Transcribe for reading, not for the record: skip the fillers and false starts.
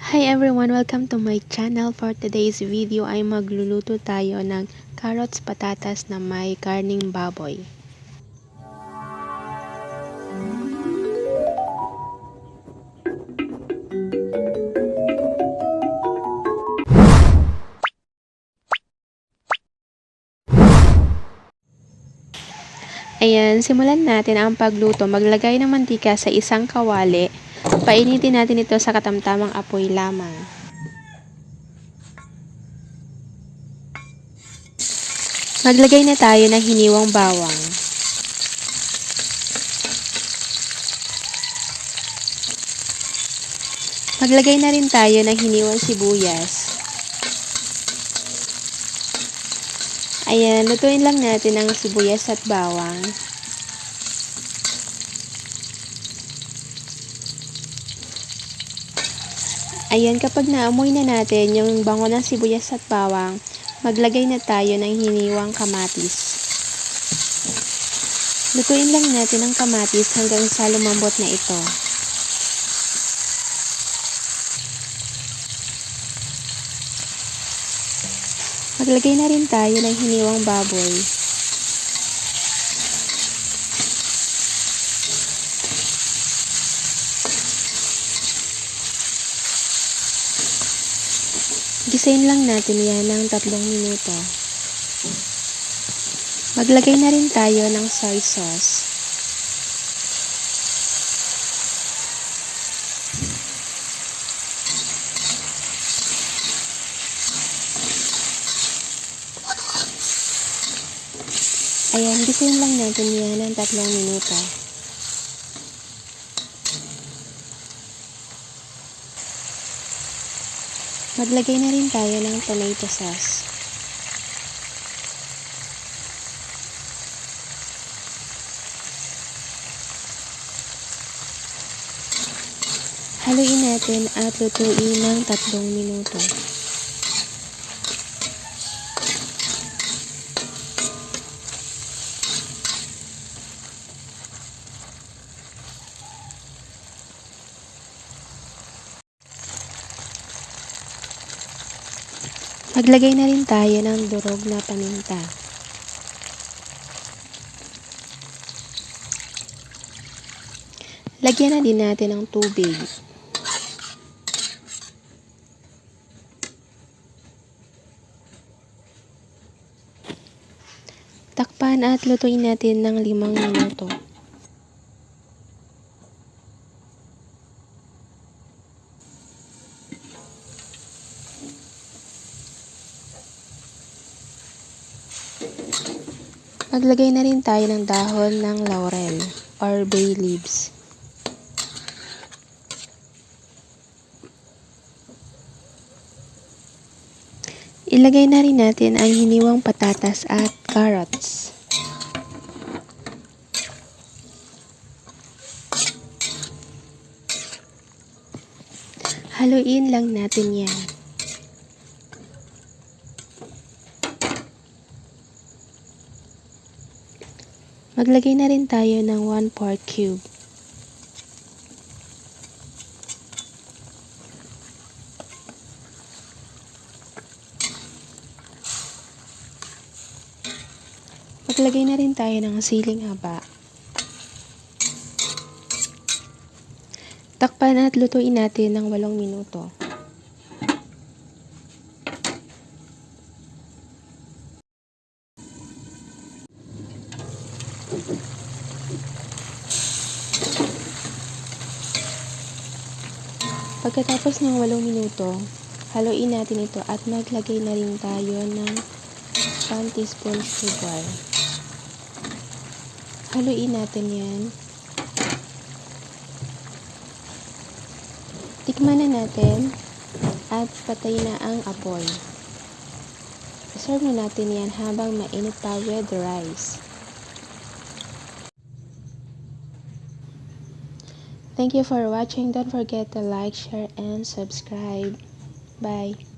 Hi everyone! Welcome to my channel. For today's video ay magluluto tayo ng carrots patatas na may karning baboy. Ayan, simulan natin ang pagluto. Maglagay ng mantika sa isang kawali. Painitin natin ito sa katamtamang apoy lamang. Maglagay na tayo ng hiniwang bawang. Maglagay na rin tayo ng hiniwang sibuyas. Ayan, lutuin lang natin ang sibuyas at bawang. Ayan, kapag naamoy na natin yung bango ng sibuyas at bawang, maglagay na tayo ng hiniwang kamatis. Lutuin lang natin ang kamatis hanggang sa lumambot na ito. Maglagay na rin tayo ng hiniwang baboy. Gisayin lang natin yan ng 3 minuto. Maglagay na rin tayo ng soy sauce. Ayan, gisayin lang natin yan ng 3 minuto. Maglagay na rin tayo ng tomato sauce. Haluin natin at lutuin ng 3 minuto. Maglagay na rin tayo ng durog na paminta. Lagyan na din natin ng tubig. Takpan at lutuin natin ng 5 minuto. Maglagay na rin tayo ng dahon ng laurel or bay leaves. Ilagay na rin natin ang hiniwang patatas at carrots. Haluin lang natin yan. Maglagay na rin tayo ng 1 pork cube. Maglagay na rin tayo ng siling haba. Takpan at lutuin natin ng 8 minuto. Pagkatapos ng 8 minuto, haluin natin ito at maglagay na rin tayo ng 1 teaspoon sugar. Haluin natin yan. Tikman na natin at patay na ang apoy. Serve na natin yan habang mainit pa with rice. Thank you for watching. Don't forget to like, share, and subscribe. Bye.